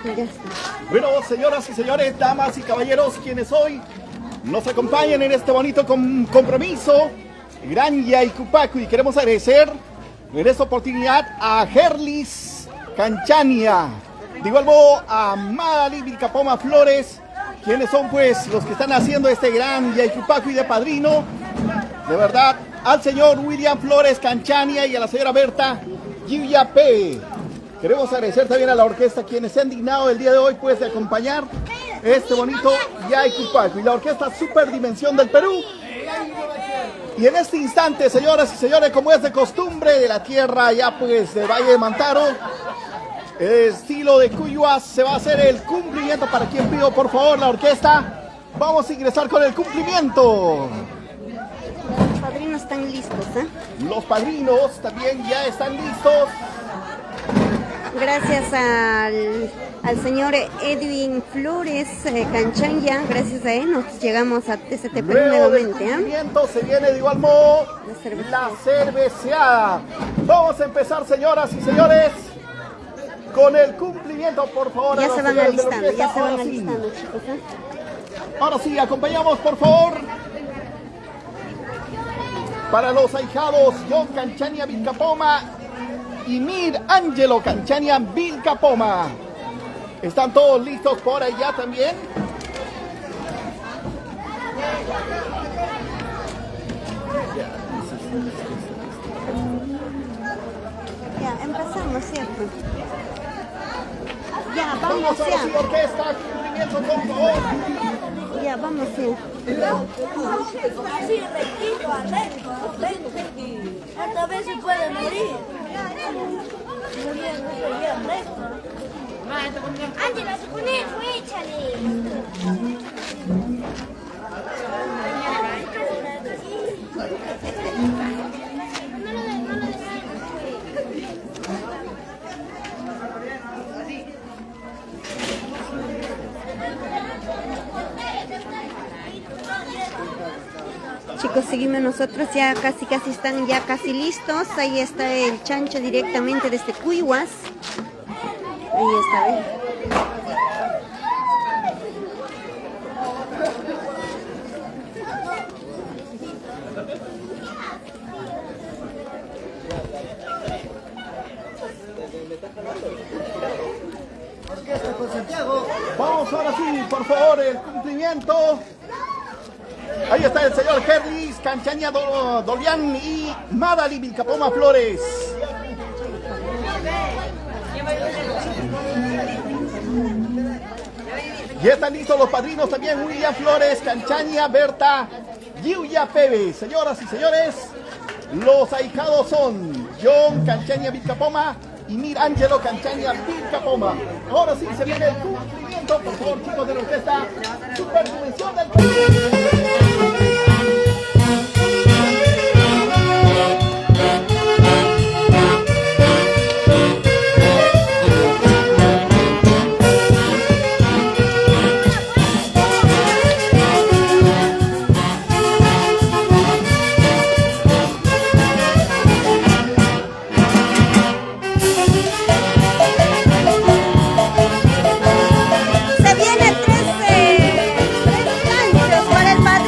Ya está. Bueno, señoras y señores, damas y caballeros, quienes hoy nos acompañan en este bonito compromiso, Gran Yaycupacu, y queremos agradecer en esta oportunidad a Gerlis Canchania, de igual modo a Madali Vilcapoma Flores, quienes son pues los que están haciendo este Gran Yaycupacu y de padrino, de verdad, al señor William Flores Canchania y a la señora Berta Giuyape. Queremos agradecer también a la orquesta quienes se han dignado el día de hoy pues de acompañar este bonito Yaycupacu y la orquesta Superdimensión del Perú. Y en este instante, señoras y señores, como es de costumbre de la tierra ya pues de Valle de Mantaro, estilo de Cuyuas, se va a hacer el cumplimiento. Para quien pido por favor la orquesta, vamos a ingresar con el cumplimiento. Los padrinos están listos, ¿eh? Los padrinos también ya están listos. Gracias al señor Edwin Flores Canchanya, gracias a él nos llegamos a TCTP nuevamente. Se viene de igual modo la cerveceada. Vamos a empezar, señoras y señores, con el cumplimiento, por favor. Ya se van alistando, chicos. Ahora sí, acompañamos, por favor, para los ahijados John Canchania Vilcapoma y Mir Angelo Canchania Vilcapoma. ¿Están todos listos por allá también? Ya, empezamos, ¿cierto? Ya, Vamos vamos a ya. la orquesta, cumplimiento, por favor. Ya, vamos ya. Así rectito, recto. Esta vez se puede morir. Muy bien, recto. Ángela, se pone, échale. Chicos, seguimos nosotros, ya casi están ya casi listos. Ahí está el chancho directamente desde Cuyuas. Ahí está, ¿ven? Vamos ahora sí, por favor, el cumplimiento. Ahí está el señor Gerlis Canchania Dolian y Madali Vilcapoma Flores. Ya están listos los padrinos también, William Flores Canchania, Berta Giuyape. Señoras y señores, los ahijados son John Canchania Vilcapoma y Mir Angelo Canchania Vilcapoma. Ahora sí se viene el cumplimiento, por favor, chicos de la orquesta Superdimensión del Perú. Se viene tres canchos para el padrino.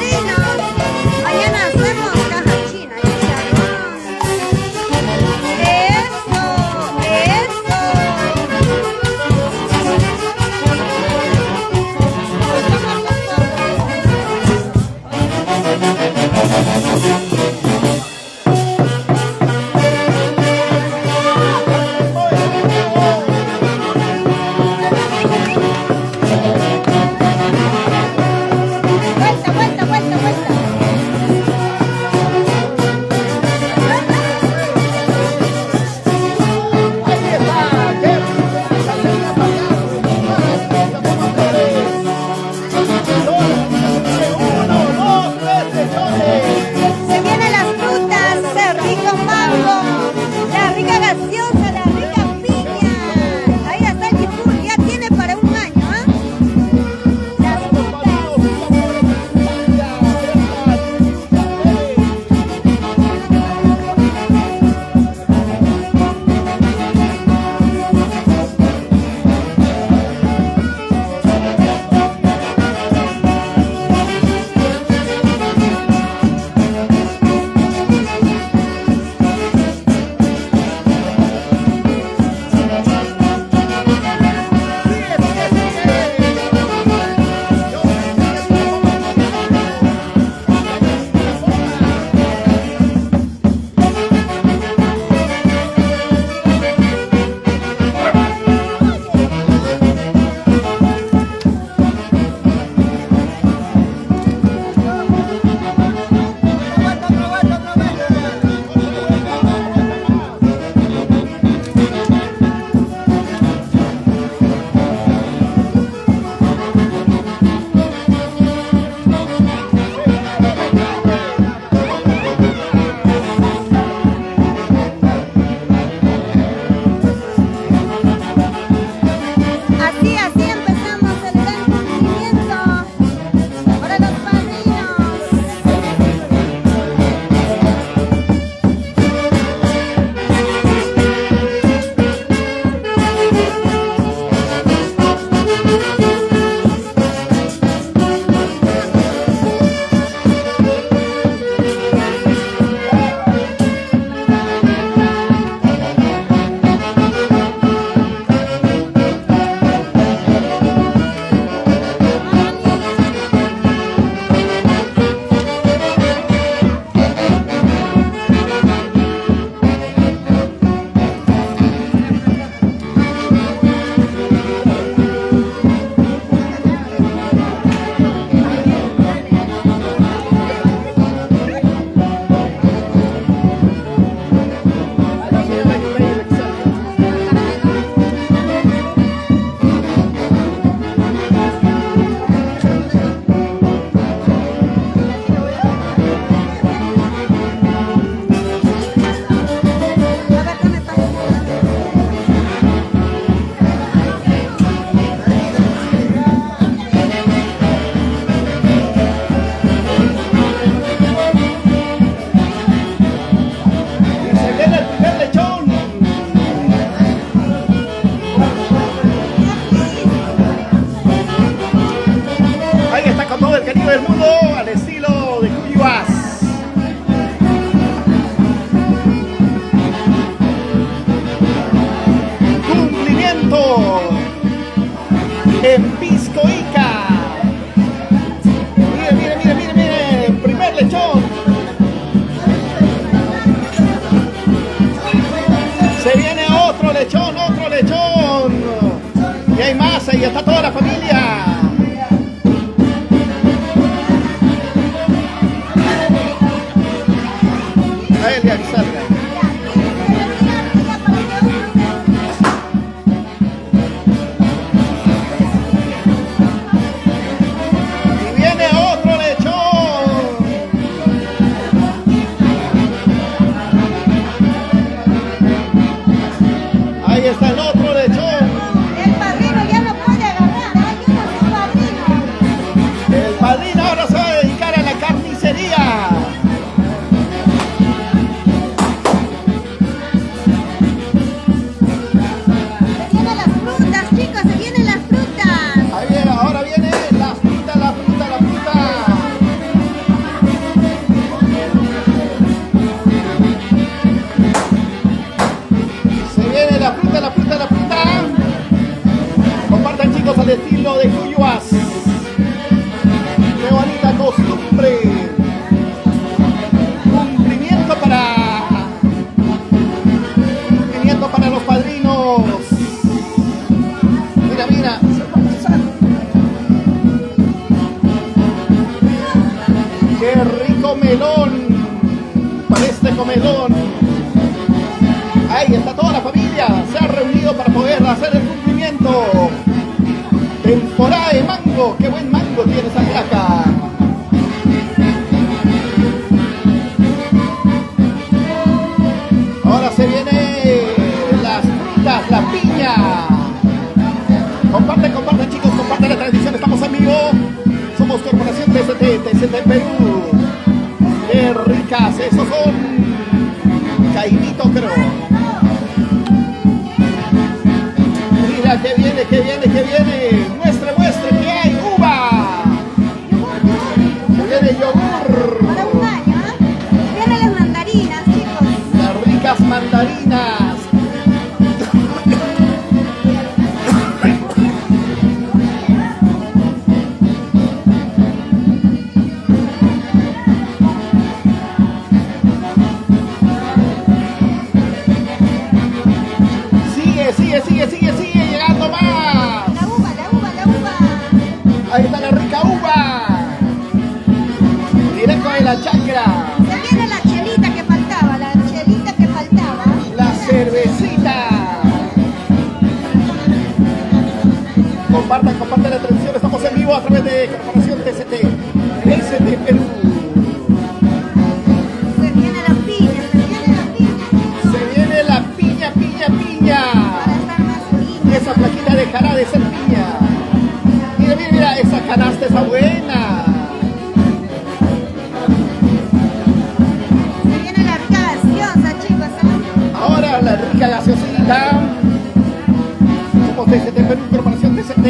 sí, así empezamos el gran cumplimiento para los padrinos. Del mundo al estilo de Cuyuas. Cumplimiento en Pisco Ica. Mire, mire, mire, mire, primer lechón. Se viene otro lechón, otro lechón. Y hay más, ahí está toda la familia. Y viene otro lechón. Ahí está el otro lechón. El padrino ya no puede agarrar, yo no soy padrino. El padrino ahora se va a dedicar a la carnicería. Al estilo de Cuyuas. Qué bonita costumbre. Cumplimiento para los padrinos. Mira, mira. Qué rico melón para este comelón. Ahí está toda la familia. Se ha reunido para poder hacer el cumplimiento. Temporada de mango, qué buen mango tiene esa placa. Ahora se vienen las frutas, la piña. Comparten, comparten chicos, comparten la transmisión, estamos en vivo. Somos Corporación TCT Perú. Qué ricas, esos son caimito creo. Mira que viene, que viene, que viene. Muestre, muestre, que hay uva. Que viene yogur. Para un año, ¿eh? Vienen las mandarinas, chicos. Las ricas mandarinas. Sigue llegando más. La uva. Ahí está la rica uva. Directo de la chacra. Se viene la chelita que faltaba, La cervecita. Compartan la transmisión. Estamos en vivo a través de Corporación TCT Perú. Se viene la piña. Se viene la piña. Para estar más linda. Esa plaquita de cara de servilla. Mira, mira, mira, esa canasta está buena. Se viene la rica gaseosa, chicos, ¿eh? Ahora la rica gaseosita. Somos TCT Perú, Corporación TCT.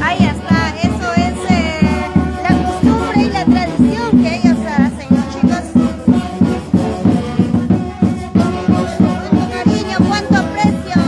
Ahí está, eso es la costumbre y la tradición que ellos hacen, chicos. Cuánto cariño, cuánto aprecio.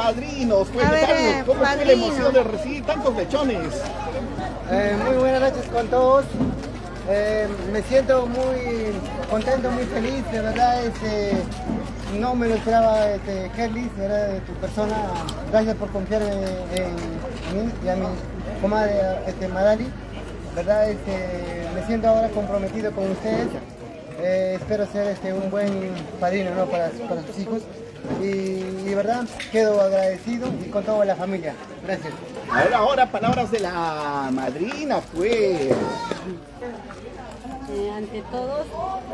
padrinos. A ver, Cuéntanos, ¿cómo fue la padrino. emoción de recibir tantos lechones? Muy buenas noches con todos. Me siento muy contento, muy feliz, de verdad. No me lo esperaba, Kerlis, ¿verdad? De tu persona. Gracias por confiar en mí y a mi comadre Madali. ¿Verdad? Me siento ahora comprometido con ustedes. Espero ser un buen padrino, ¿no? para sus hijos. Y verdad, quedo agradecido y con toda la familia. Gracias. A ver, ahora palabras de la madrina, pues. Ante todos,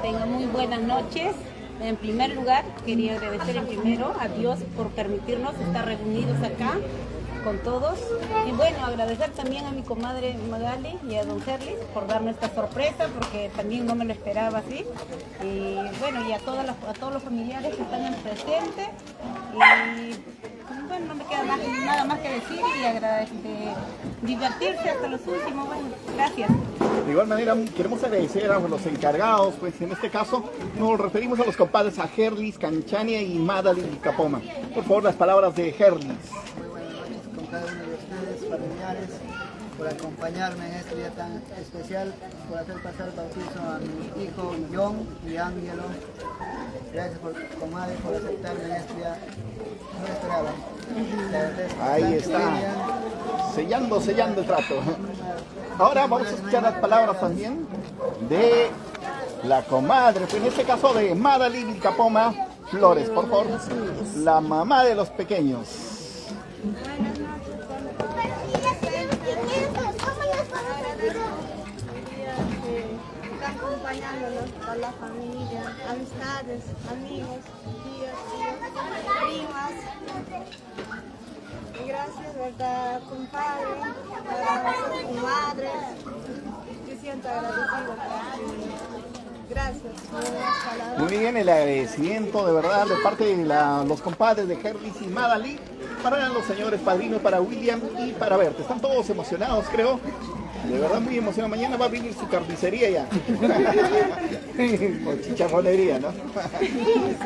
tengan muy buenas noches. En primer lugar, quería agradecer a Dios por permitirnos estar reunidos acá con todos. Y bueno, agradecer también a mi comadre Magali y a don Herlis por darme esta sorpresa, porque también no me lo esperaba así. Y bueno, y a todos los familiares que están en presente. Y bueno, no me queda nada más que decir y divertirse hasta los últimos. Bueno, gracias. De igual manera, queremos agradecer a los encargados, pues en este caso nos referimos a los compadres, a Herlis, Canchania y Madali Vilcapoma. Por favor, las palabras de Herlis. Muy buenas noches con cada uno de ustedes, familiares, por acompañarme en este día tan especial, por hacer pasar el bautizo a mi hijo John y Ángelo. Gracias, comadre, por aceptarme en este día. No lo esperaba. Ahí está, sellando el trato. Ahora vamos a escuchar las palabras también de la comadre, pues en este caso de Madali Vilcapoma Flores, por favor, la mamá de los pequeños. Están acompañándonos a la familia, amistades, amigos, tíos, primas. Y gracias, ¿verdad, compadre? Para mi madre. Yo siento agradecido. Gracias. Muy bien, el agradecimiento de verdad de parte de los compadres de Herlis y Madali para los señores padrinos, para William y para Berta. Están todos emocionados, creo. De verdad muy emocionado. Mañana va a venir su carnicería ya. O chicharronería, ¿no?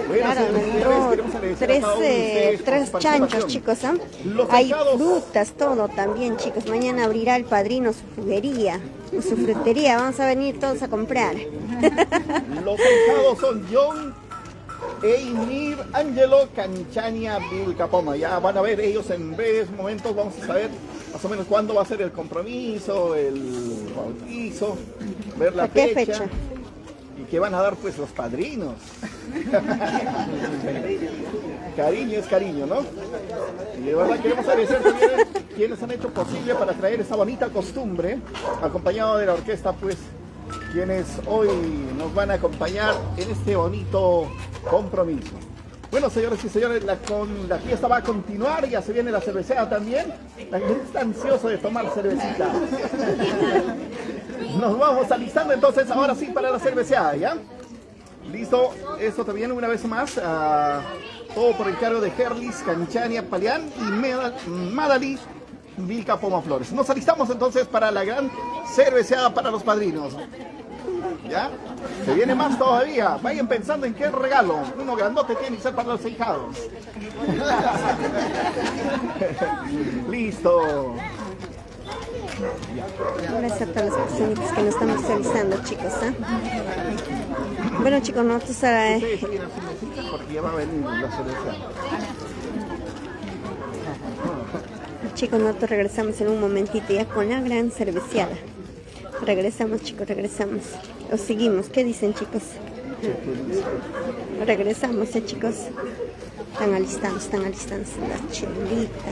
Bueno, Claro, queremos agradecer a cada uno de ustedes por tres su chanchos, participación. chicos, ¿ah? Los Hay encados- frutas, todo también, chicos. Mañana abrirá el padrino su frutería, su frutería. Vamos a venir todos a comprar. Los encados son John, Eimir, Angelo, Canchania, Vilcapoma. Ya van a ver ellos en breves momentos. Vamos a saber más o menos cuándo va a ser el compromiso, el bautizo, ver la ¿A qué fecha. fecha? Y qué van a dar pues los padrinos. Cariño es cariño, ¿no? Y de verdad queremos agradecer también a quienes han hecho posible para traer esta bonita costumbre, acompañado de la orquesta, pues, quienes hoy nos van a acompañar en este bonito compromiso. Bueno, señores y señores, la fiesta va a continuar, ya se viene la cervecera también. La gente está ansiosa de tomar cervecita. Nos vamos alistando entonces, ahora sí, para la cerveceada, ¿ya? Listo, esto también una vez más, todo por encargo de Herlis, Canchania, Palián y Madali Vilcapoma Flores. Nos alistamos entonces para la gran cerveceada para los padrinos. ¿Ya? Se viene más todavía. Vayan pensando en qué regalo. Uno grandote tiene que ser para los hijados. Listo. Gracias a todas las personitas que nos están visualizando, chicos, ¿ah? Bueno, chicos, nosotros Ustedes vayan a su mesita porque ya va a venir la cerveza. chicos, nosotros regresamos en un momentito ya con la gran cerveceada. Regresamos, chicos, regresamos. O seguimos, ¿qué dicen, chicos? Regresamos, chicos. Están alistándose la chelita.